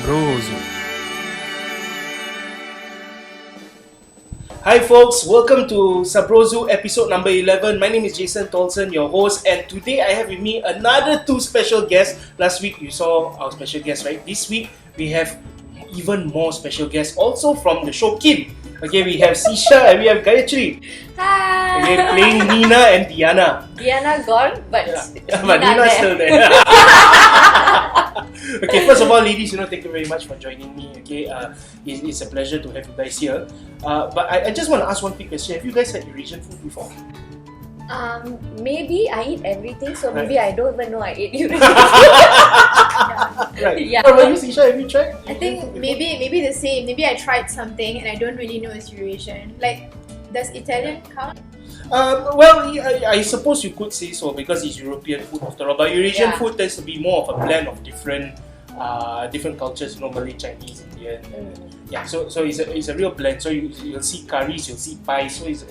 Sabrozu. Hi folks, welcome to Sabrozu episode number 11. My name is Jason Tolson, your host, and today I have with me another two special guests. Last week you saw our special guests, right? This week we have even more special guests, also from the show Kim. Okay, we have Sisha and we have Gayathri. Hi! Okay, playing Nina and Diana. Diana gone, but But Nina's still there. Okay, first of all, ladies, thank you very much for joining me. Okay, it's a pleasure to have you guys here. But I just want to ask one quick question. Have you guys had Eurasian food before? Maybe I eat everything, so maybe I don't even know I ate Eurasian. Right. Yeah. What about you, Sisha? Have you tried? I think maybe the same. Maybe I tried something and I don't really know it's Eurasian. Like, does Italian count? Well, I suppose you could say so because it's European food after all. But Eurasian food tends to be more of a blend of different cultures. Malay, Chinese, Indian. Yeah. So it's a real blend. So you'll see curries, you'll see pies. So it's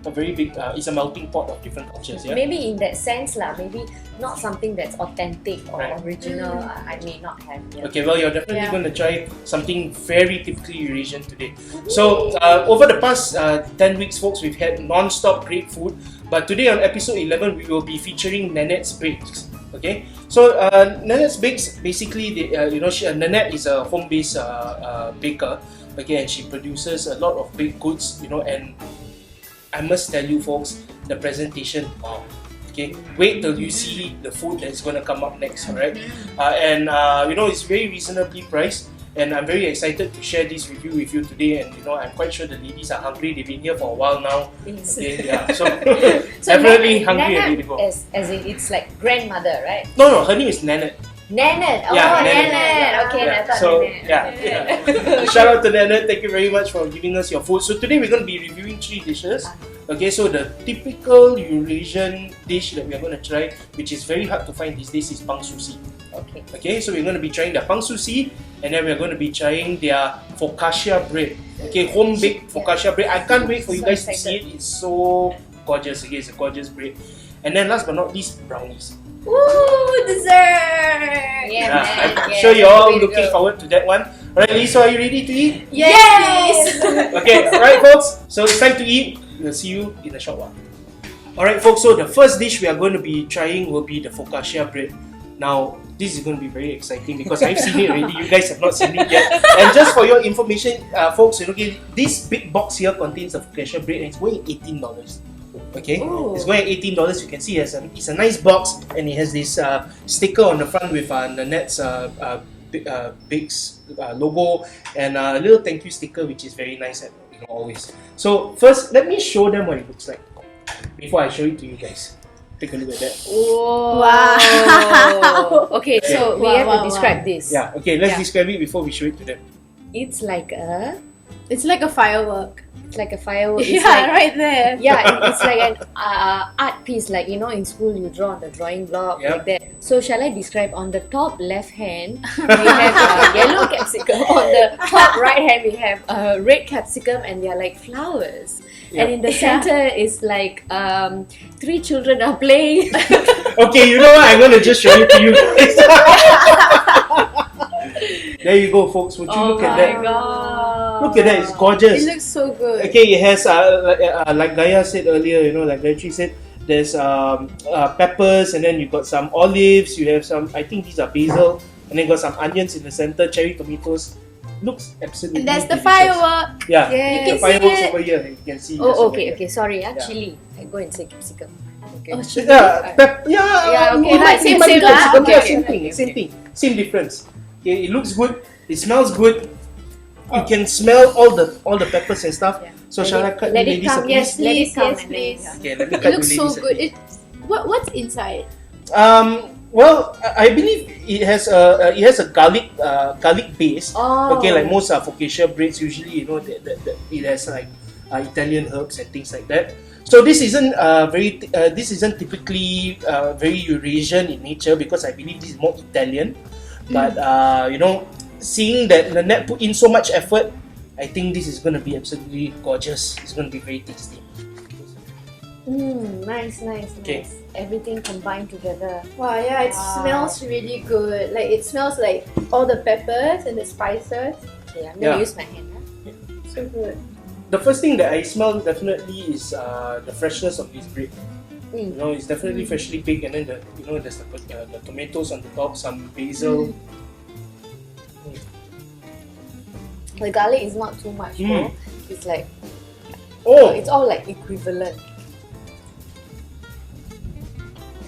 a very big. It's a melting pot of different cultures. Yeah. Maybe in that sense maybe not something that's authentic or Right. original. I may not have. Yeah. Okay, well, you're definitely going to try something very typically Eurasian today. So, over the past 10 weeks, folks, we've had non-stop great food. But today on episode 11, we will be featuring Nanette's Bakes. Okay, so Nanette's Bakes, basically, Nannette is a home-based baker. Okay, and she produces a lot of baked goods, and I must tell you, folks, the presentation, wow. Okay, wait till you see the food that's going to come up next, alright? It's very reasonably priced, and I'm very excited to share this review with you today. And I'm quite sure the ladies are hungry. They've been here for a while now. Yes. Okay, yeah, so definitely hungry and ready to go. As in, it's like grandmother, right? No, her name is Nannette. Nannette. Oh, Yeah, Nannette. Nannette. Okay, Yeah, I thought so Nannette. Shout out to Nannette. Thank you very much for giving us your food. So today we're going to be reviewing 3 dishes. Okay, so the typical Eurasian dish that we're going to try, which is very hard to find these days, is pang susi. Okay, so we're going to be trying the pang susi, and then we're going to be trying their Focacia Bread. Okay, home baked Focacia Bread. I can't wait for you guys to see it. It's so gorgeous. Okay, it's a gorgeous bread. And then last but not least, brownies. Ooh, dessert! I'm sure you're all looking forward to that one. Alright, Lisa, are you ready to eat? Yes! Okay, alright folks, so it's time to eat. We'll see you in a short while. Alright folks, so the first dish we are going to be trying will be the Focacia Bread. Now, this is going to be very exciting because I've seen it already, you guys have not seen it yet. And just for your information, folks, this big box here contains the Focacia Bread and it's weighing $18. Okay, it's going at $18. You can see it's a nice box, and it has this sticker on the front with Nannette's Bakes logo and a little thank you sticker, which is very nice always. So first, let me show them what it looks like before I show it to you guys. Take a look at that. Wow! Okay, so we have to describe this. Yeah. Okay, let's describe it before we show it to them. It's like a firework. It's like a firework. Yeah, It's like, right there. yeah, it's like an art piece. Like in school, you draw on the drawing block like that. So shall I describe? On the top left hand, we have yellow capsicum. On the top right hand, we have red capsicum, and they are like flowers. Yep. And in the center is like 3 children are playing. Okay, you know what? I'm gonna just show it to you guys. There you go, folks. Would you look at that? Oh my god! Look at that, it's gorgeous. It looks so good. Okay, it has like Gaia said earlier, like Gayathri said, there's peppers, and then you got some olives. You have some, I think these are basil, and then got some onions in the center, cherry tomatoes. Looks absolutely. And that's the delicious. firework. Yeah, You the can fireworks see it. over here. You can see. just Oh, over okay, here. okay. Sorry, chili. I go and say capsicum. Okay. Oh, shit. Yeah, Yeah, okay, it might- same- it might be same lah. capsicum, Okay, yeah, okay, same okay, thing, okay, same okay. thing, same difference. Okay, it looks good. It smells good. You can smell all the peppers and stuff. Yeah. So shall I cut let you it ladies a come, piece? yes, let it come. Yes, and then- please. Okay, let me It cut looks you so ladies a good. piece. What's inside? Well, I believe it has a garlic base. Oh. Okay, like most Focacia breads usually, it has like Italian herbs and things like that. So this isn't typically very Eurasian in nature because I believe this is more Italian. But seeing that Nannette put in so much effort, I think this is going to be absolutely gorgeous. It's going to be very tasty. Nice. Okay. everything combined together. Wow, yeah, it smells really good. Like it smells like all the peppers and the spices. Okay, I'm gonna use my hand. So good. The first thing that I smell definitely is the freshness of this bread. You know, it's definitely freshly baked, and then there's the tomatoes on the top, some basil. The garlic is not too much though. It's like it's all like equivalent.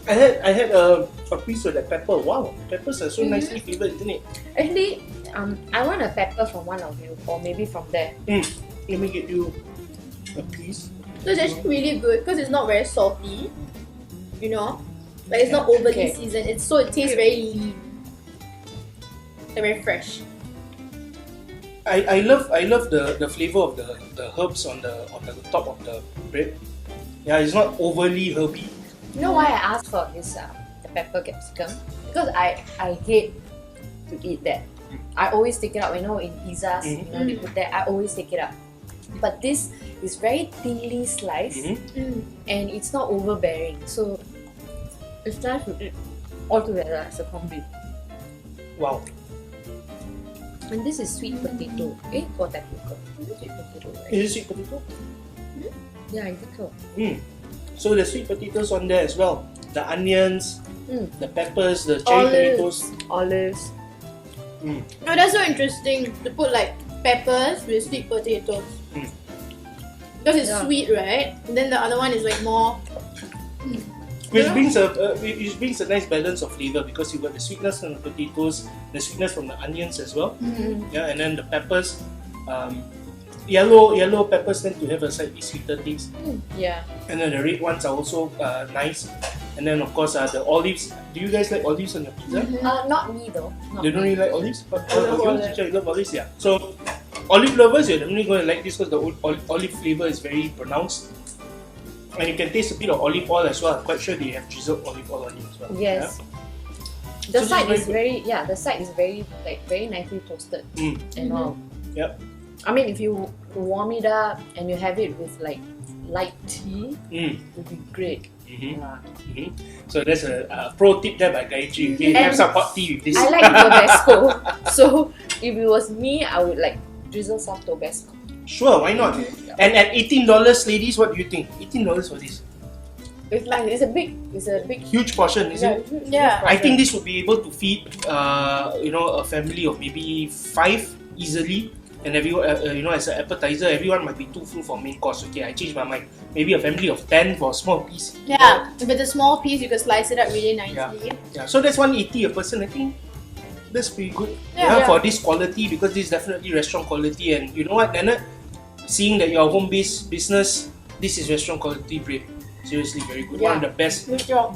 I had a piece of that pepper. Wow, peppers are so nicely flavored, isn't it? Actually, I want a pepper from one of you, or maybe from there. Let me get you a piece. So it's actually really good because it's not very salty. You know, like it's not overly seasoned. It tastes very lean. They're very fresh. I love the flavor of the herbs on the top of the bread. Yeah, it's not overly herby. You know why I asked for this the pepper capsicum? Because I hate to eat that. I always take it out. You know, in pizzas, they put that. I always take it out. But this is very thinly sliced, and it's not overbearing. So it's nice to eat all together as a combi. Wow. And this is sweet potato. Or tapioca. Is it sweet potato? Right? Is it sweet potato? Yeah, I think so. So the sweet potatoes on there as well. The onions, the peppers, the cherry tomatoes. Olives. Oh, that's so interesting to put like peppers with sweet potatoes. Because it's sweet, right? And then the other one is like more. Which brings a nice balance of flavor because you got the sweetness from the potatoes, the sweetness from the onions as well. Yeah, and then the peppers. Yellow peppers tend to have a slightly sweeter taste. Yeah. And then the red ones are also nice. And then of course the olives. Do you guys like olives on your pizza? Not me though. You don't really like olives? But you love olives, yeah. So olive lovers, you're definitely going to like this because the olive flavor is very pronounced. And you can taste a bit of olive oil as well. I'm quite sure they have drizzled olive oil on it as well. Yes. Yeah? The side is very very nicely toasted and all. Yep. I mean, if you warm it up and you have it with like light tea, it would be great. So there's a pro tip there by Gayathri. You have some hot tea with this. I like Tabasco. So if it was me, I would like drizzle some Tabasco. Sure, why not? And at $18, ladies, what do you think? $18 for this? It's like it's a big huge portion, isn't it? Yeah. I think this would be able to feed a family of maybe 5 easily. And everyone, as an appetizer, everyone might be too full for main course. Okay, I changed my mind. Maybe a family of 10 for a small piece. Yeah, with a small piece, you can slice it up really nicely. Yeah. So that's $180 a person. I think that's pretty good. For this quality, because this is definitely restaurant quality. And you know what, Nannette? Seeing that you're a home-based business, this is restaurant quality bread. Seriously, very good. One of the best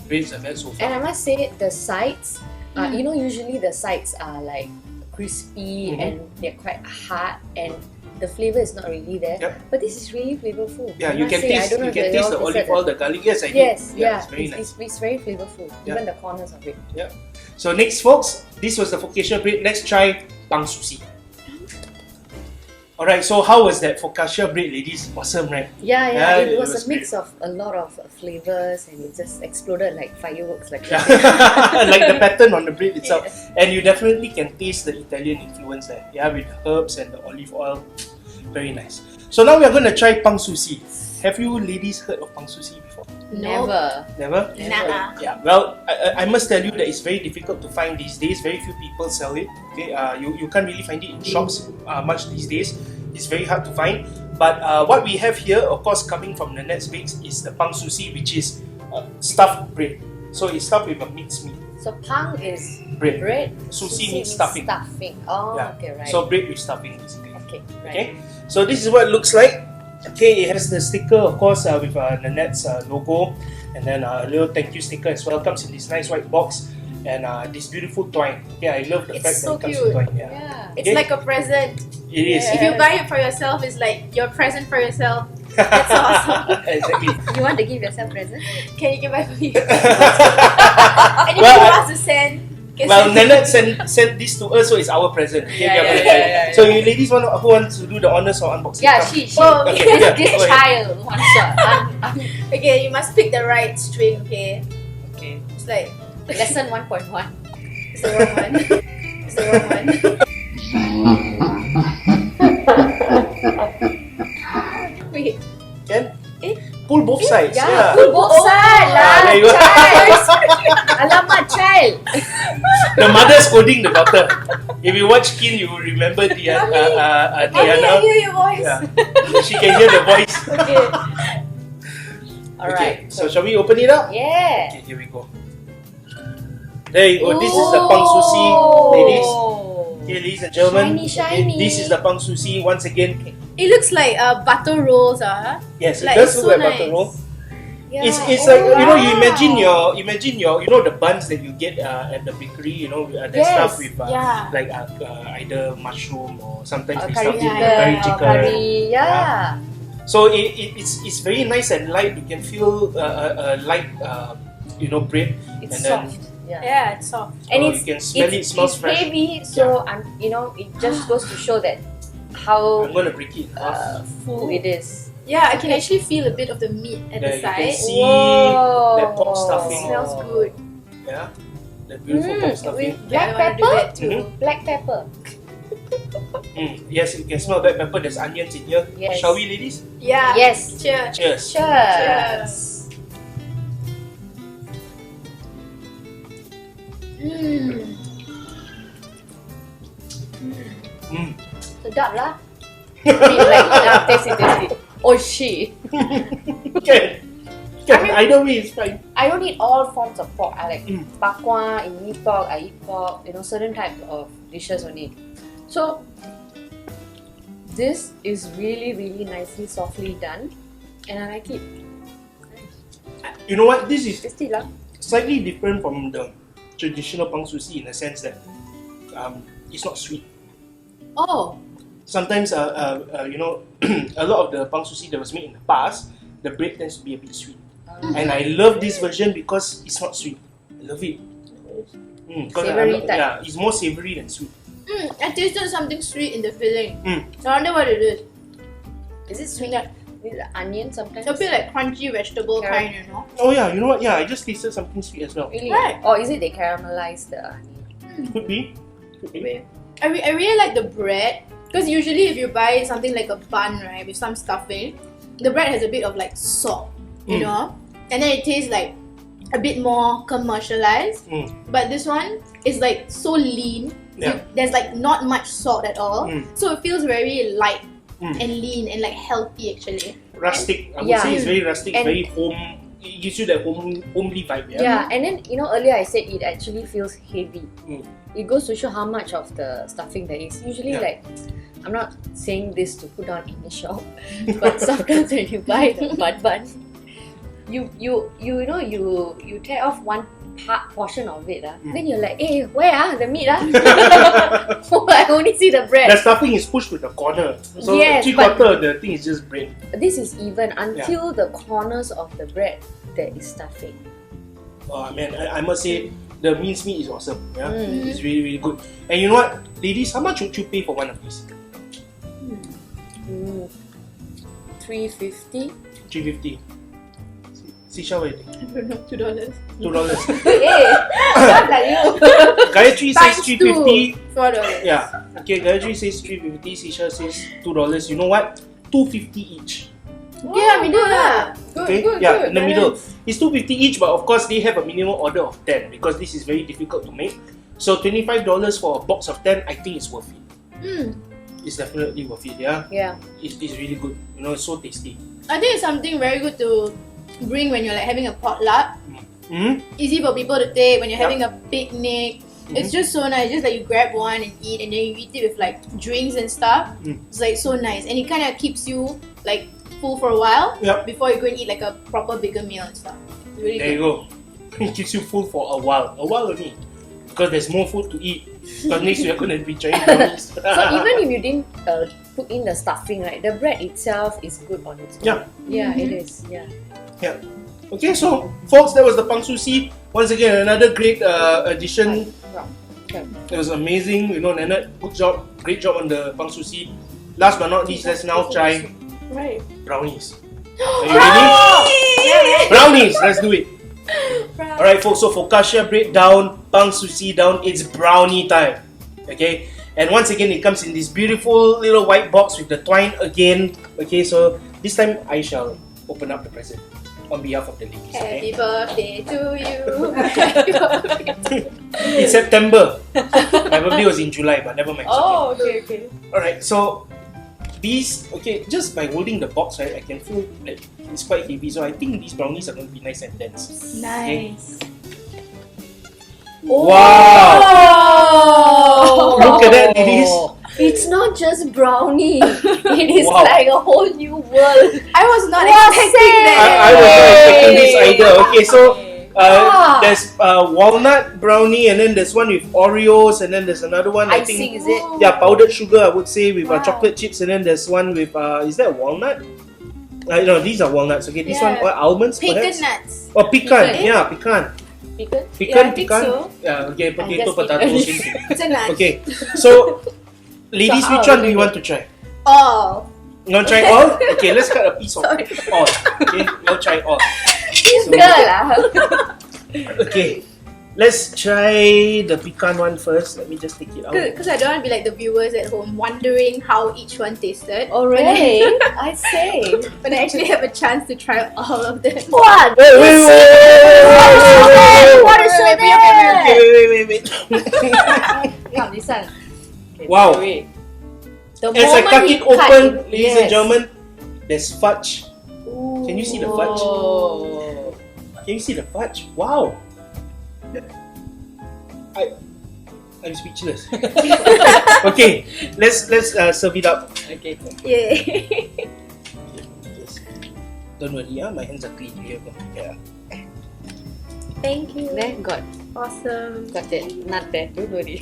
breads I've had so far. And I must say, the sides, usually the sides are like crispy and they're quite hard and the flavor is not really there. But this is really flavorful. Yeah, you can taste the olive oil, the garlic. Yes, I did. Yes, it's very nice. It's very flavorful. Even the corners of it. Yeah. So next, folks, this was the Focacia bread. Let's try pang susi. Alright, so how was that Focacia bread, ladies? Awesome, right? Yeah, it was a mix of a lot of flavors and it just exploded like fireworks like that. Like the pattern on the bread itself. Yes. And you definitely can taste the Italian influence there. Yeah, with the herbs and the olive oil. Very nice. So now we are going to try pang susi. Have you ladies heard of pang susi before? Never. Never? Never. Yeah, well, I must tell you that it's very difficult to find these days. Very few people sell it. Okay, you can't really find it in shops much these days. It's very hard to find. But what we have here, of course, coming from Nannette's Bakes, is the pang susi, which is stuffed bread. So it's stuffed with a mixed meat. So pang is bread. Susi means stuffing. Oh, yeah. Okay, right. So bread with stuffing, basically. Okay, right. Okay. So this is what it looks like. Okay, it has the sticker, of course, with Nannette's logo, and then a little thank you sticker as well. Comes in this nice white box, and this beautiful twine. Okay, I love the fact that it comes with twine. Yeah. It's like a present. It is. If you buy it for yourself, it's like your present for yourself. That's awesome. Exactly. You want to give yourself a present? Can you buy for me? And if you want to send. Well, Nannette sent this to us, so it's our present. So you ladies who wants to do the honors or unboxing? Yeah, she. Okay. This child wants to. Okay, you must pick the right string, okay? It's like Lesson 1.1. it's the wrong one. It's the wrong one. Wait. Can? Eh? Pull both sides. Yeah, pull both sides lah. there you go. Child. Alamak, child. The mother scolding the daughter. If you watch Kin, you will remember Diana. I hear your voice. Yeah. She can hear the voice. Okay. Okay, Alright. so shall we open it up? Yeah. Okay, here we go. There you go. This is the Pang Susi, ladies. Okay, ladies and gentlemen. Shiny, shiny. This is the Pang Susi once again. It looks like butter rolls, Yes, it Like, does it's look so like butter nice. roll. Yeah. It's like you know, you wow. imagine your the buns that you get at the bakery. You know, that Yes, stuff with yeah. like either mushroom or sometimes we Curry stuff it with chicken, curry or chicken. curry, yeah. So it's very nice and light. You can feel light bread. It's and then soft. Yeah. Yeah, it's soft. And you it's can smell it. Smells it's fresh. heavy, so it just goes to show that how I'm gonna break it off. full it is. Yeah, I can actually feel a bit of the meat at There the you can side. see Whoa. that pork stuffing. Smells good. Yeah, the beautiful pork stuffing. With black Yeah, I wanna do pepper. that too. Black pepper. Yes, you can smell black pepper. There's onions in here. Yes. Shall we, ladies? Yeah. Yes. Cheers. Cheers. Cheers. Mm. Sedap lah. Like tasty. Oh shit. Can. Either way is fine. I don't eat all forms of pork. I like Mm. bakwa, in mee pork, I eat pork, certain type of dishes only. So this is really, really nicely, softly done, and I like it. You know what? This is Tasty lah. slightly different from the traditional Pang Susi in the sense that it's not sweet. Oh. Sometimes a lot of the Pang Susi that was made in the past, the bread tends to be a bit sweet. And I love this version because it's not sweet. I love it. Savory type. Yeah, it's more savory than sweet. I tasted something sweet in the filling. Mm. I wonder what it is. Is it sweet? With the onion sometimes? A bit like crunchy vegetable Carrot. kind, Oh yeah, you know what? Yeah, I just tasted something sweet as well. Really? Right. Or is it they caramelize the onion? Could be. Could be. Wait. I really like the bread because usually if you buy something like a bun, right, with some stuffing, the bread has a bit of like salt, you know, and then it tastes like a bit more commercialized. But this one is like so lean. Yeah. There's like not much salt at all, so it feels very light and lean and like healthy actually. Rustic. I would Yeah. say it's very rustic, And- very home. It gives you that homely vibe. Yeah, and then earlier I said it actually feels heavy. It goes to show how much of the stuffing there is. Usually, Yeah. like, I'm not saying this to put on in the shop, but sometimes when you buy the bun, you tear off one portion of it, then you're like, hey, where the meat I only see the bread. The stuffing is pushed to the corner. So Yes, 3/4 of the thing is just bread. This is even until the corners of the bread there is stuffing. Oh man, I must say the minced meat is awesome. Yeah, it's really really good. And you know what, ladies, how much would you pay for one of these? $3.50. $3.50. Sisha, what do you think? I don't know, $2. $2. Hey, not like you. Gayatri says Times $3.50. $4. Yeah. Okay, Gayatri says $3.50. Sisha says $2. You know what? $2.50 each. Yeah, we do that. Good, Okay, good, yeah, good. in the middle. It's $2.50 each, but of course they have a minimum order of 10 because this is very difficult to make. So $25 for a box of 10, I think it's worth it. It's definitely worth it. Yeah. Yeah. It's really good. You know, it's so tasty. I think it's something very good to bring when you're like having a potluck. Easy for people to take when you're having a picnic. It's just so nice. Just like you grab one and eat, and then you eat it with like drinks and stuff. It's like so nice, and it kind of keeps you like full for a while before you go and eat like a proper bigger meal and stuff. It's really There you go. It keeps you full for a while only, because there's more food to eat. Because next we're going to be trying brownies. So even if you didn't put in the stuffing, right, the bread itself is good on its own. Yeah. Yeah, it is. Yeah. Yeah. Okay, so folks, that was the Pang Susi. Once again, another great addition. It was amazing. You know, Nannette, good job. Great job on the Pang Susi. Last but not least, let's now try brownies. Are you ready? Brownies, let's do it. proud. Alright folks, so Focacia Bread down, Pang Susi down, it's brownie time. Okay? And once again, it comes in this beautiful little white box with the twine again. Okay, so this time I shall open up the present on behalf of the ladies. Happy Okay? birthday to you. Happy birthday to you. It's September. My birthday was in July, but never mind. It's Oh, okay. Alright, so these, okay, just by holding the box, right, I can feel like it's quite heavy. So I think these brownies are going to be nice and dense. Nice. Wow! Oh. Look at that, ladies. It's not just brownie. It is Wow. like a whole new world. I was not Wow, expecting Sam. that. I was not expecting this either. Okay, so Ah. there's walnut brownie, and then there's one with Oreos, and then there's another one, I Icing, think, is it? yeah, powdered sugar, I would say, with Wow. chocolate chips, and then there's one with, is that walnut? No, these are walnuts. Okay, this one, Yeah. what, almonds Pecan perhaps? nuts. Oh, pecan. Pecan? Yeah, pecan. Pecan? Pecan, I think pecan. so. Yeah, okay, potato, just potato, eat same thing. It's a nut. Okay, so, ladies, So which how one do you are we want to try? Oh. You want to try all? Okay, let's cut a piece of Sorry. all. Okay, we'll try all. So, Girl lah. okay, let's try the pecan one first. Let me just take it out. Because I don't want to be like the viewers at home wondering how each one tasted. Oh really? I say. When I actually have a chance to try all of them. What? Wait, wait, wait, wait, What is wait, it? wait. Come, this one. Okay, Wow. wait. The As I moment cut he it open, cut, ladies and gentlemen, there's fudge. Ooh. Can you see the fudge? Can you see the fudge? Wow. I'm speechless. Okay, let's serve it up. Okay. Yay. Just, don't worry, my hands are clean here. Yeah. Thank you. There, got Awesome. it. Not there. Don't worry.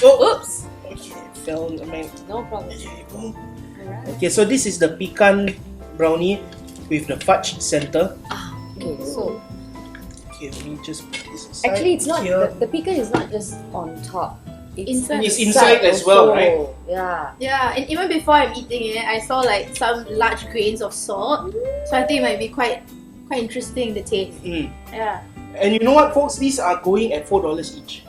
Oh, Oops. okay, fell on my. No problem. There you go. Alright. Okay, so this is the pecan brownie with the fudge center. Okay, so Okay, let me just put this aside. actually, it's not here. the pecan is not just on top. Inside. It's inside as well, also. right? Yeah. Yeah, and even before I'm eating it, I saw like some large grains of salt. So I think it might be quite interesting, the taste. Mm. Yeah. And you know what, folks? These are going at $4 each.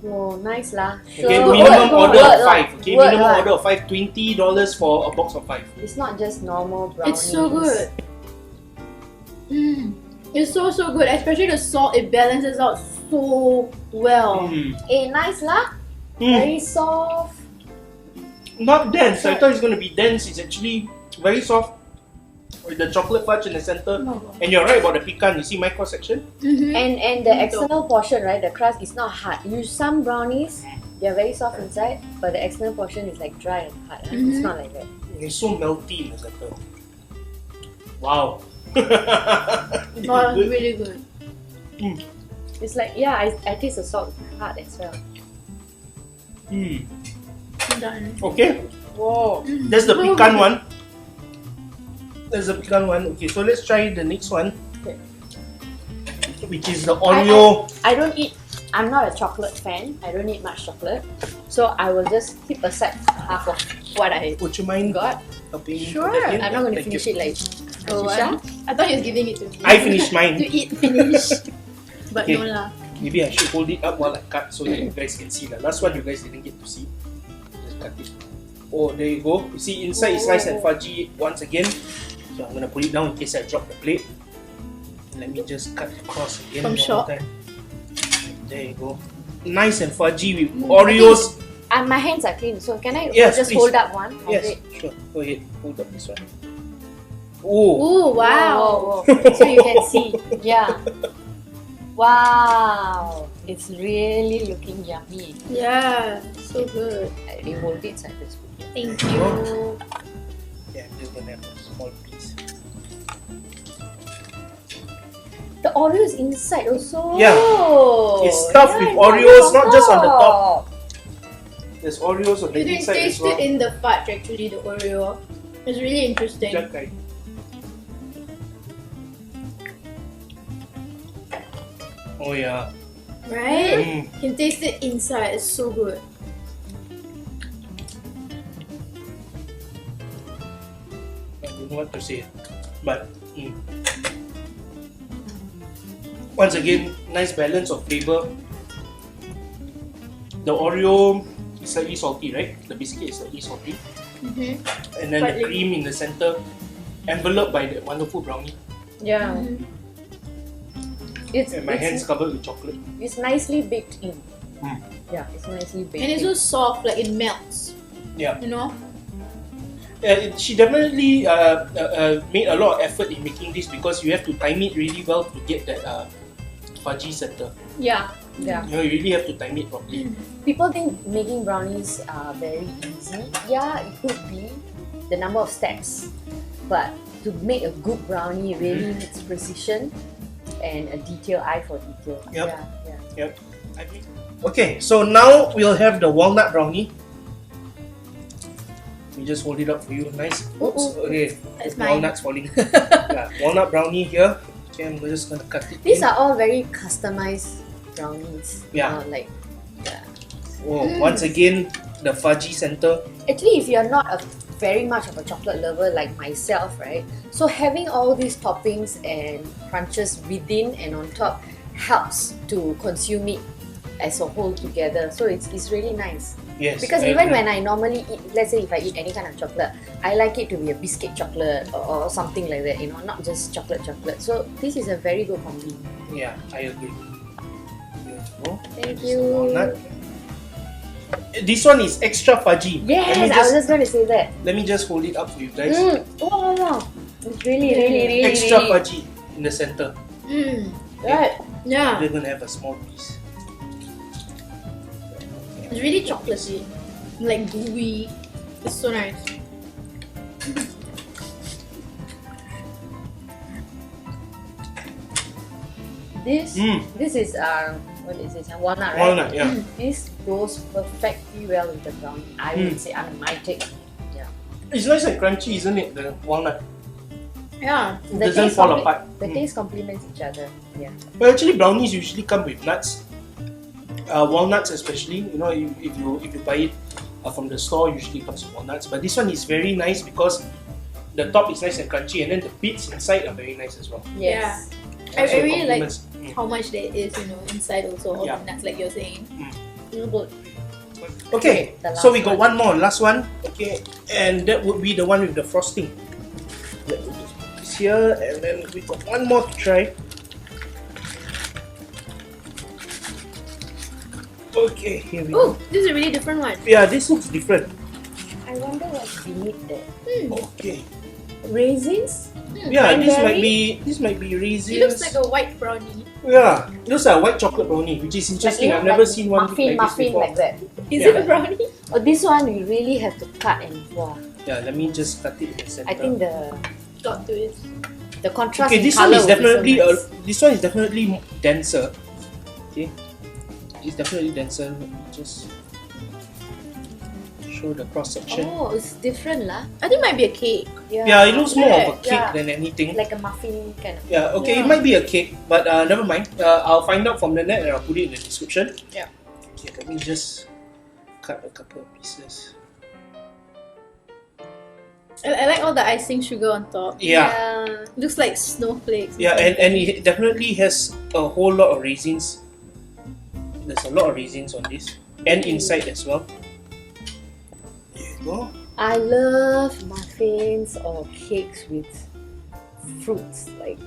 Oh, nice lah. Okay, Sure. minimum Word order lah. of 5. Okay, Word minimum lah. order of 5. $20 for a box of 5. It's not just normal brownies. It's so good. It's so good, especially the salt. It balances out so well. Nice lah. Very soft. Not dense. I thought it's going to be dense. It's actually very soft with the chocolate fudge in the center. And you're right about the pecan. You see my cross section? And the external portion, right? The crust is not hard. Some brownies, they're very soft inside, but the external portion is like dry and hard. It's not like that. And it's so melty in the center. Wow. Oh, really good. It's like, yeah, I taste the salt hard as well. Done. Okay, Whoa. that's the pecan one. That's the pecan one. Okay, so let's try the next one. Okay. Which is the Oreo. I'm not a chocolate fan. I don't eat much chocolate. So I will just keep aside half of what I Would you mind got. helping? Sure. put that in? I'm not going to Thank finish you. it like Oh, Sisha. I thought he was giving it to me. I finished mine. To eat finish. But Okay. no lah. Maybe I should hold it up while I cut so that you guys can see. The last one you guys didn't get to see. Just cut it. Oh, there you go. You see, inside is nice and fudgy once again. So I'm gonna put it down in case I drop the plate. Let me just cut across again. From one shop. more time. There you go. Nice and fudgy with Oreos. My hands are clean, so can I Yes, just please. hold up one? of Yes, it? sure. Go ahead. Hold up this one. Oh. Ooh, wow. Whoa, whoa. So you can see. Yeah. Wow. It's really looking yummy. Yeah, so good. I already hold it, so I just put it. Thank you. Yeah, I'm just gonna have a small piece. The Oreo is inside also. Yeah. It's stuffed with Oreos, not just on the top. There's Oreos on the You can inside as taste well. it in the fudge actually, the Oreo. It's really interesting. Jakai. Oh yeah. Right? You can taste it inside, it's so good. I don't know what to say, but Once again, nice balance of flavor. The Oreo is slightly salty, right? The biscuit is slightly salty. And then the cream in the center, enveloped by the wonderful brownie. Yeah. And my hands covered with chocolate. It's nicely baked in. Yeah, it's nicely baked. And it's so soft, like it melts. Yeah. You know? She definitely made a lot of effort in making this because you have to time it really well to get that fudgy center. Yeah. Yeah. You know, you really have to time it properly. People think making brownies are very easy. Yeah, it could be the number of steps, but to make a good brownie really needs precision and a detailed eye for detail. Yep. Okay, so now we'll have the walnut brownie. We just hold it up for you, nice. Oops, okay, That's mine. walnuts falling. Yeah, walnut brownie here. Okay, I'm just gonna cut it. These are all very customized brownies. Yeah. Oh, once again, the fudgy center. actually, if you're not very much of a chocolate lover like myself, right? So having all these toppings and crunches within and on top helps to consume it as a whole together. So it's really nice. Yes. Because even when I normally eat, let's say if I eat any kind of chocolate, I like it to be a biscuit chocolate or something like that, you know, not just chocolate. So this is a very good combi. Yeah, I agree. Thank Here's you. the walnut. This one is extra fudgy. Yes, I was just going to say that. Let me just hold it up for you guys. Oh, it's really Extra fudgy in the center. Right. Yeah. We're gonna have a small piece. It's really chocolatey. Like gooey. It's so nice. This is what is this? Walnut, right? Walnut, yeah. This goes perfectly well with the brownie. I would say, my take. Yeah. It's nice and crunchy, isn't it? The walnut. Yeah. It doesn't fall apart. The taste complements each other. Yeah. Well, actually, brownies usually come with nuts. Walnuts, especially. You know, if you buy it from the store, usually comes with walnuts. But this one is very nice because the top is nice and crunchy, and then the bits inside are very nice as well. Yes. I So it really like complements. how much there is, you know, inside also all Yeah. the nuts, like you're saying. Good. Okay, The last so we got one. one more, last one. Okay, and that would be the one with the frosting. Let me just put this here, and then we got one more to try. Okay, here we Oh, go. this is a really different one. Yeah, this looks different. I wonder what's beneath that. Okay. Raisins? Yeah, this Cranberry? might be raisins. It looks like a white brownie. Yeah, it looks like a white chocolate brownie, which is interesting. I've never seen one muffin, like this before. like that. Is Yeah. it a brownie? Oh, this one you really have to cut and wow. Yeah, let me just cut it in the center. I think Got to it. the contrast Okay, in this one colour is will be so definitely nice. this one is definitely denser. Okay, it's definitely denser. Let me just show the cross section. Oh, it's different lah. I think it might be a cake. Yeah, it looks more of a cake yeah. than anything. Like a muffin kind of. Yeah, okay, Yeah. it might be a cake, but never mind. I'll find out from Nannette and I'll put it in the description. Yeah. Okay, let me just cut a couple of pieces. I like all the icing sugar on top. Yeah. Looks like snowflakes. Yeah, and it definitely has a whole lot of raisins. There's a lot of raisins on this. And inside as well. There you go. I love muffins or cakes with fruits like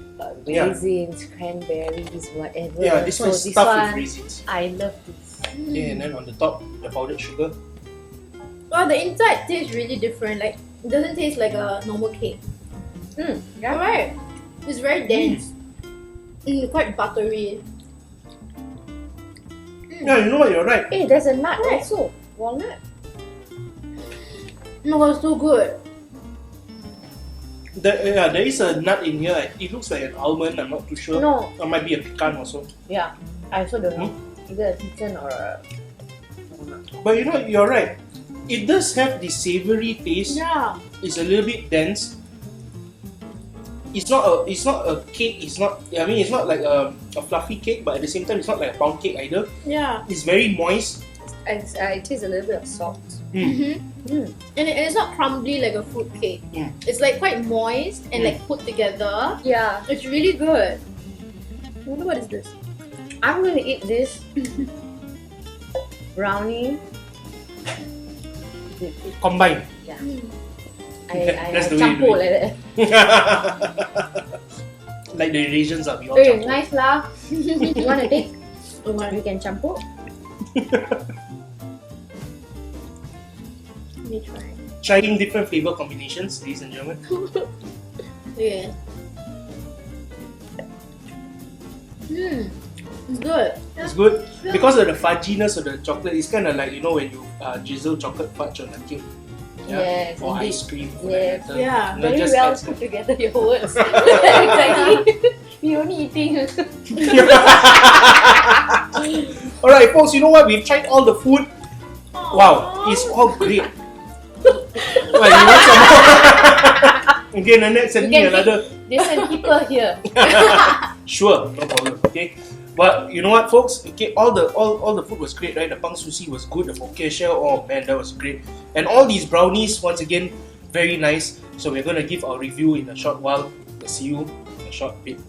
raisins, cranberries, whatever. Yeah, this one is So stuffed with raisins. I love this. Okay, and then on the top, the powdered sugar. Wow, the inside tastes really different. Like, it doesn't taste like a normal cake. Yeah. Alright. It's very dense. Quite buttery. Yeah, you know what, you're right. Hey, there's a nut Right. also. Walnut. Oh my god, it's so good. There is a nut in here. It looks like an almond, I'm not too sure. No. Or might be a pecan also. Yeah. I also don't know. Either a pecan or a walnut. But you know, you're right. It does have the savory taste. Yeah. It's a little bit dense. It's not a cake. It's not like a fluffy cake, but at the same time, it's not like a pound cake either. Yeah. It's very moist, It tastes a little bit of salt. And it's not crumbly like a fruit cake. It's like quite moist and like put together. Yeah. It's really good. I wonder what is this? I'm gonna eat this brownie. Combined. Yeah. That's the way you campur do like it. that. Like the Eurasians are, we all Hey, campur. nice lah. You wanna take? We can campur. Let me try. Trying different flavor combinations, ladies and gentlemen. Yeah. It's good. It's good. Because of the fudginess of the chocolate, it's kind of like, you know, when you drizzle chocolate fudge on a cake. Yes, Or indeed. ice cream. For Yes. that matter. Yeah. You know, Very just well adds- put together your words. Exactly. We only eating. Alright, folks, you know what? We've tried all the food. Wow, it's all great. Well, you want some more? Okay, Nannette send me You can another. There's some people here. Sure, no problem. Okay, but you know what, folks? Okay, all the food was great, right? The pang sushi was good. The Focacia, oh man, that was great. And all these brownies, once again, very nice. So we're gonna give our review in a short while. We'll see you in a short bit.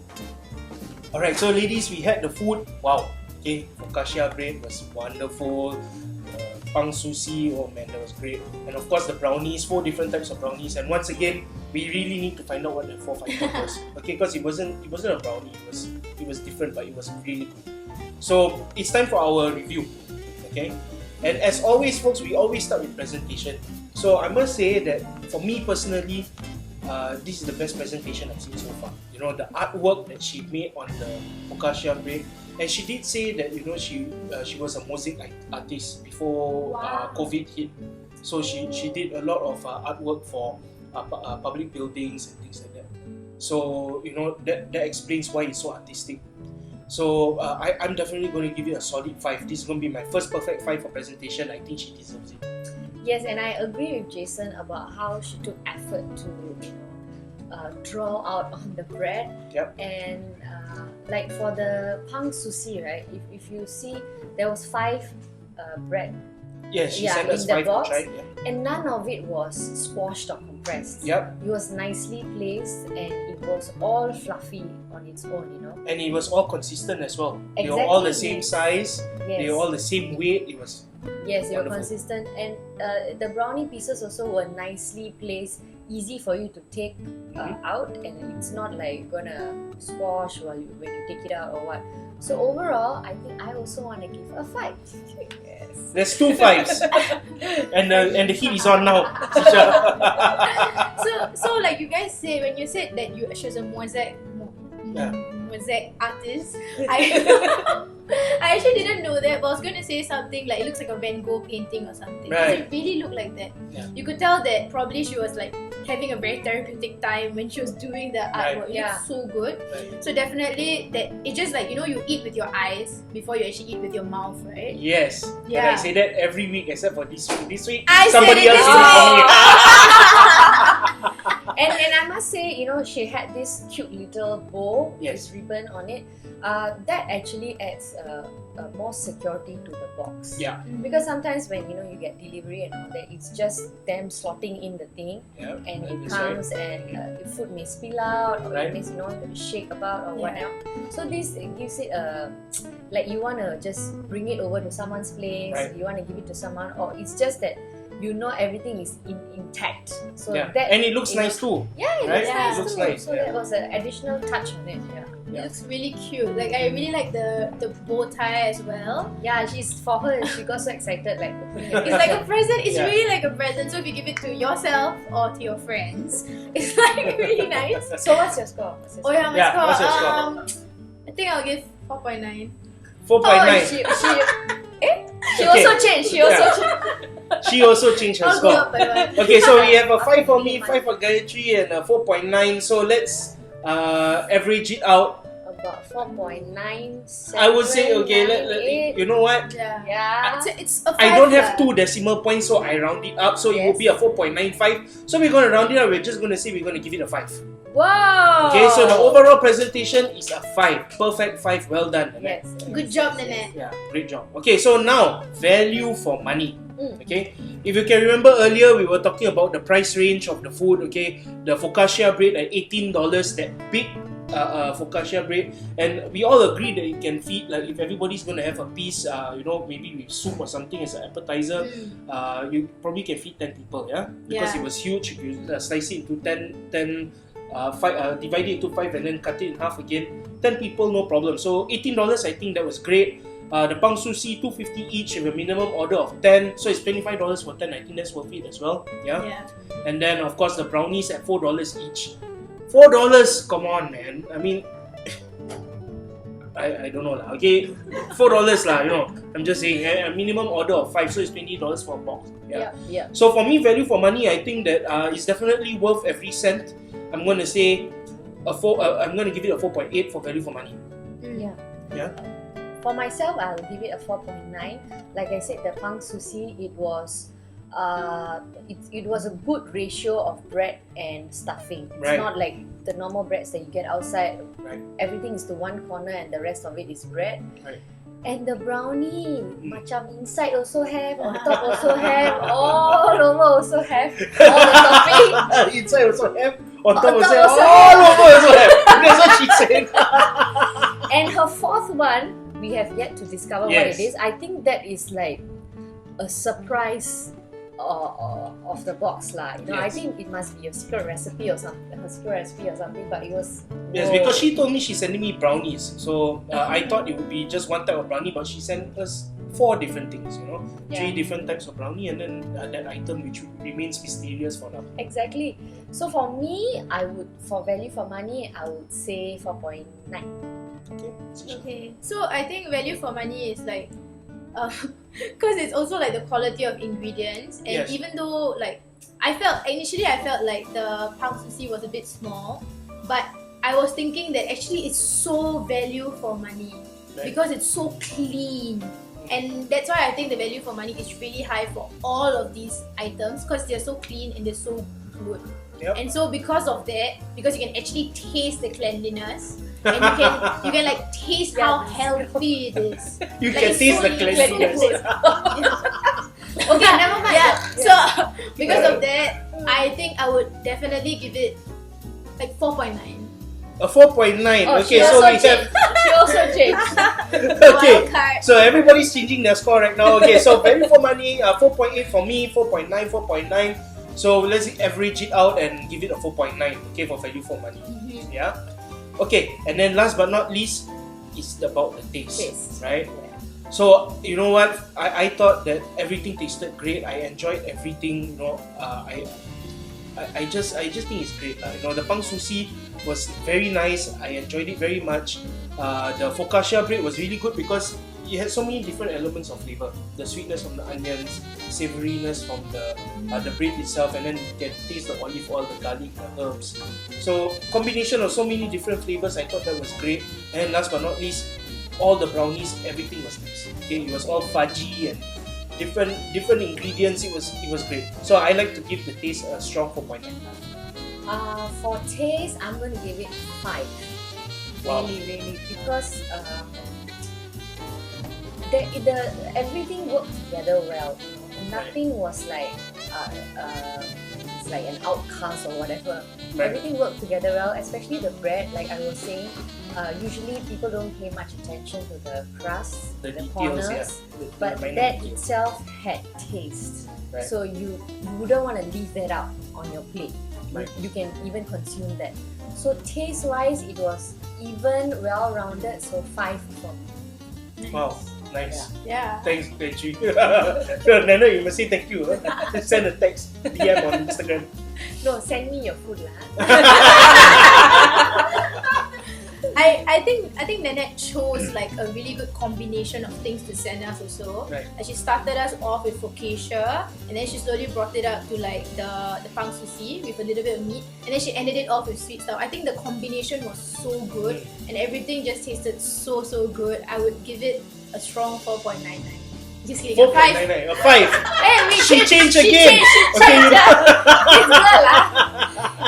Alright, so ladies, we had the food. Wow. Okay, Focacia Bread was wonderful. Pang sushi, oh man, that was great. And of course the brownies, 4 different types of brownies. And once again, we really need to find out what the 4th item was. Okay, because it wasn't a brownie, it was different, but it was really good. So it's time for our review. Okay? And as always, folks, we always start with presentation. So I must say that for me personally, this is the best presentation I've seen so far. You know, the artwork that she made on the Focacia Bread. And she did say that, you know, she was a mosaic artist before COVID hit. So she did a lot of artwork for public buildings and things like that. So, you know, that explains why it's so artistic. So I'm definitely going to give it a solid 5. This is going to be my first perfect 5 for presentation. I think she deserves it. Yes, and I agree with Jason about how she took effort to, you know, draw out on the bread. Yep. And like for the pang sushi, right? If you see, there was 5 bread. Yes, she Yeah, sent us in the 5 box. to try. Yeah. And none of it was squashed or compressed. Yep. It was nicely placed and it was all fluffy on its own, you know. And it was all consistent as well. They were Exactly, all the same yes. size. Yes. They were all the same weight. It was Yes, they were wonderful. consistent, and the brownie pieces also were nicely placed, easy for you to take out, and it's not like you're gonna squash when you take it out or what. So overall, I think I also want to give a 5. Yes. There's 2 5s. and the heat is on now. So like you guys say, when you said that she was a mosaic artist, I actually didn't know that, but I was going to say something like it looks like a Van Gogh painting or something. Right. It really looked like that. Yeah. You could tell that probably she was like having a very therapeutic time when she was doing the artwork. It Yeah. looked so good. Right. So definitely that it's just like, you know, you eat with your eyes before you actually eat with your mouth, right? Yes. Yeah. And I say that every week except for this week. This week, I somebody said it else this did it for me. And I must say, you know, she had this cute little bow Yes. with ribbon on it. That actually adds more security to the box. Yeah. Because sometimes when you know you get delivery and all that, it's just them slotting in the thing, Yeah. and it That's comes and the food may spill out, or Right. it may, you know, shake about or Yeah. whatnot. So this gives it a like you wanna just bring it over to someone's place. Right. You wanna give it to someone, or it's just that you know everything is intact. So Yeah. that And it looks you know, nice too. Yeah, it Right? looks Yeah. nice It looks too. nice, So yeah. that was an additional touch on it. Yeah. It looks really cute. Like I really like the bow tie as well. Yeah, for her, she got so excited like putting it. It's like a present. It's Yeah. really like a present. So if you give it to yourself or to your friends, it's like really nice. So what's your score? Oh yeah, my Yeah, score. what's your score? I think I'll give 4.9. 4.9. She Okay. also changed. She also Yeah. changed. She also changed her I'll go score. up by 1. Okay, so we have a 5 for me, Really 5 for Gayatri, and a 4.9. So let's average it out. about 4.97. I would say, okay, you know what? Yeah. It's a 5. I don't have 2 decimal points, so I round it up. So it will be a 4.95. So we're going to round it up. We're just going to say we're going to give it a 5. Wow. Okay, so the overall presentation is a 5. Perfect 5. Well done. Yes. Good job, Nannette. Yeah, great job. Okay, so now value for money. Okay, if you can remember earlier, we were talking about the price range of the food. Okay, the Focacia bread at $18, that big Focacia bread, and we all agree that it can feed, like if everybody's going to have a piece, maybe with soup or something as an appetizer, you probably can feed 10 people, because it was huge. If you slice it into 10, divide it into 5 and then cut it in half again, 10 people, no problem. So $18, I think that was great. The pang sushi, $2.50 each with a minimum order of 10, so it's $25 for 10. I think that's worth it as well. Yeah. And then of course the brownies at $4 each. $4, come on, man. I mean, I don't know lah. Okay, $4 lah. I'm just saying a minimum order of 5, so it's $20 for a box. Yeah. So for me, value for money, I think that it's definitely worth every cent. I'm going to say I'm going to give it a 4.8 for value for money. Yeah. For myself, I'll give it a 4.9. Like I said, the pang sushi, it was a good ratio of bread and stuffing. It's not like the normal breads that you get outside. Everything is to one corner and the rest of it is bread. And the brownie, macam inside also have, on top also have, all over also have, all the topping. Inside also have, on top also have, all over also have. That's what she said. And her fourth one, we have yet to discover what it is. I think that is like a surprise of the box lah. I think it must be a secret recipe or something. But it was because she told me she's sending me brownies. So I thought it would be just one type of brownie, but she sent us 4 different things. 3 different types of brownie, and then that item which remains mysterious for now. Exactly. So for me, for value for money, I would say 4.9. Okay, so I think value for money is like, because it's also like the quality of ingredients, and even though like initially I felt like the pang sushi was a bit small, but I was thinking that actually it's so value for money because it's so clean, and that's why I think the value for money is really high for all of these items because they're so clean and they're so good. And so because of that, because you can actually taste the cleanliness, and you can like taste how healthy it is. You can taste the cleanliness. Okay, never mind. So because of that, I think I would definitely give it like 4.9. A 4.9. Okay, so we have. She also changed. Okay, so everybody's changing their score right now. Okay, so value for money, 4.8 for me, 4.9, 4.9. So let's average it out and give it a 4.9. Okay, for value for money. Yeah. Okay, and then last but not least, it's about the taste. Right? So you know what? I thought that everything tasted great. I enjoyed everything. I just think it's great. The pang sushi was very nice. I enjoyed it very much. The Focacia bread was really good because it had so many different elements of flavor. The sweetness from the onions, savouriness from the bread itself, and then you can taste the olive oil, the garlic, the herbs. So combination of so many different flavors. I thought that was great. And last but not least, all the brownies, everything was nice. Okay, it was all fudgy and different ingredients. It was great. So I like to give the taste a strong 4.9. For taste, I'm going to give it 5. Wow. Really, because everything worked together well. Nothing was like it's like an outcast or whatever. Everything worked together well, especially the bread. Like I was saying, usually people don't pay much attention to the crust, the details, corners, but that itself had taste. So you wouldn't want to leave that out on your plate. You can even consume that. So taste-wise, it was even, well-rounded. So 5 for me. Nice. Wow. Nice. Yeah. Thanks, Gayathri. Nana, you must say thank you. Just send a text, DM on Instagram. No, send me your food lah. I think Nannette chose like a really good combination of things to send us also. Right. Like she started us off with Focacia, and then she slowly brought it up to like the pang sushi with a little bit of meat, and then she ended it off with sweet stuff. I think the combination was so good, and everything just tasted so good. I would give it a strong 4.99. Just kidding. 4.99, a 5. Hey, She changed again. Okay, it's good lah.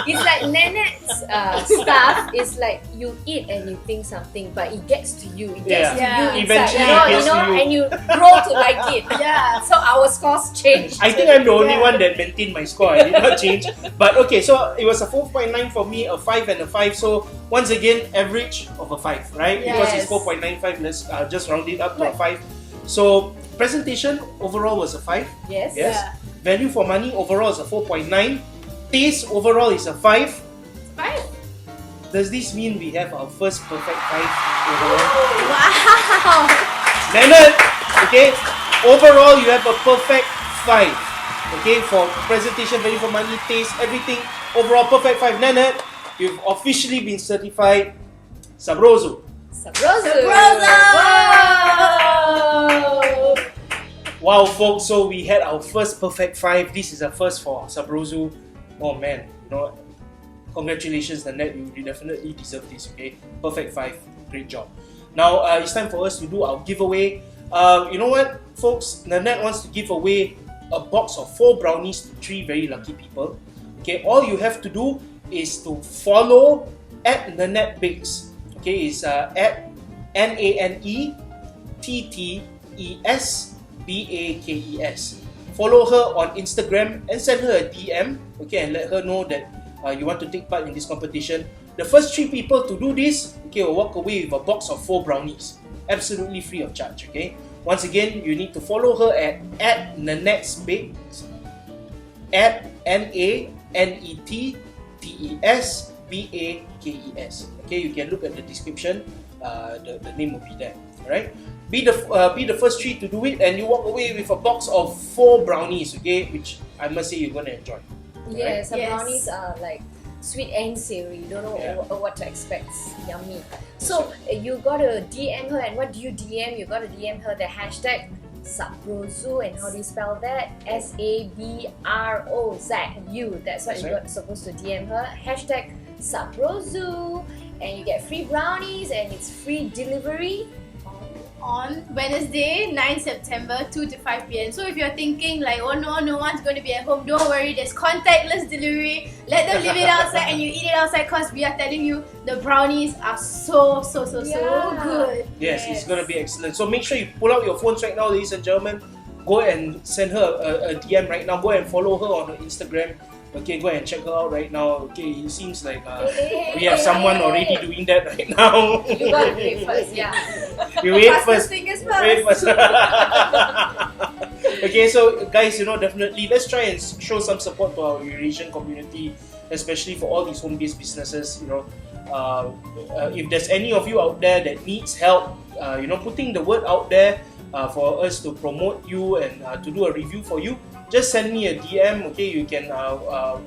It's like Nannette's stuff is like you eat and you think something, but it gets to you. It gets to Yeah. you inside, Eventually you it gets to you. and you grow to like it. Yeah. So our scores changed. I think I'm the only one that maintained my score. I did not change. But okay, so it was a 4.9 for me, a 5 and a 5. So once again, average of a 5, right? Because it's Yes. 4.95, let's just round it up to a 5. So presentation overall was a 5. Yes. Yes. Yeah. Value for money overall is a 4.9. Taste overall is a 5. 5. Does this mean we have our first perfect 5 overall? Wow. Nannette, okay, overall you have a perfect 5. Okay, for presentation, value for money, taste, everything, overall perfect 5. Nannette, you've officially been certified Sabrozu. Sabrozu. Wow. Wow, folks, so we had our first perfect 5. This is a first for Sabrozu. Oh man, congratulations, Nannette, you definitely deserve this, okay? Perfect 5, great job. Now, it's time for us to do our giveaway. You know what, folks? Nannette wants to give away a box of 4 brownies to 3 very lucky people. Okay, all you have to do is to follow at Nannette Bakes. Okay, it's at NanetteZBakes. Follow her on Instagram and send her a DM, okay, and let her know that you want to take part in this competition. The first 3 people to do this, okay, will walk away with a box of 4 brownies, absolutely free of charge. Okay. Once again, you need to follow her at Nanette's Bakes, at NanetteZBakes. Okay, you can look at the description. The name will be there. All right. Be the first 3 to do it, and you walk away with a box of 4 brownies. Okay, which I must say you're gonna enjoy. Yes, the Yes. brownies are like sweet and savory. You don't know what to expect. Yummy. So you gotta DM her, and what do you DM? You gotta DM her the hashtag Sabrozu, and how do you spell that? SABROZU. That's what you're supposed to DM her. Hashtag Sabrozu, and you get free brownies, and it's free delivery. On Wednesday, 9 September, 2 to 5 p.m. So if you're thinking like, oh no, no one's going to be at home, don't worry, there's contactless delivery. Let them leave it outside and you eat it outside, because we are telling you the brownies are so good. Yes, it's gonna be excellent. So make sure you pull out your phones right now, ladies and gentlemen. Go and send her a DM right now. Go and follow her on her Instagram. Okay, go and check her out right now. Okay, it seems like we have someone already doing that right now. You gotta do it first, yeah. You wait Fastest first. fingers Wait first. first. Okay, so guys, definitely let's try and show some support to our Eurasian community, especially for all these home-based businesses. If there's any of you out there that needs help, putting the word out there for us to promote you and to do a review for you, just send me a DM. Okay, you can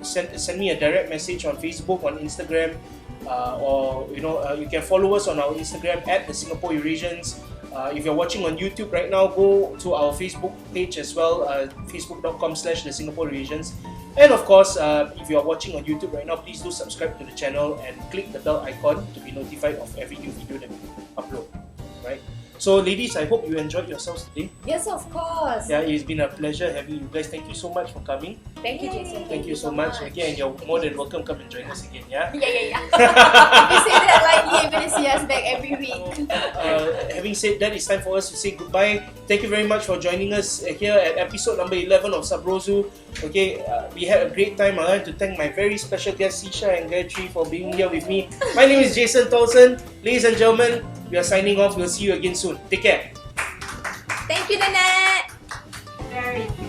send me a direct message on Facebook, on Instagram, or you can follow us on our Instagram at the Singapore Eurasians. If you're watching on YouTube right now, go to our Facebook page as well, facebook.com/the Singapore Eurasians. And of course, if you're watching on YouTube right now, please do subscribe to the channel and click the bell icon to be notified of every new video that we upload. Right? So ladies, I hope you enjoyed yourselves today. Yes, of course. Yeah, it's been a pleasure having you guys. Thank you so much for coming. Thank you, Jason. Thank you so much. Again, you're more than welcome. Come and join us again, yeah? Yeah. If you say that lightly, you're going to see us back every week. Having said that, it's time for us to say goodbye. Thank you very much for joining us here at episode number 11 of Sabrozu. Okay, we had a great time. I'd like to thank my very special guests, Sisha and Gayathri, for being here with me. My name is Jason Tolson. Ladies and gentlemen, we are signing off. We'll see you again soon. Take care. Thank you, Nannette. Very good.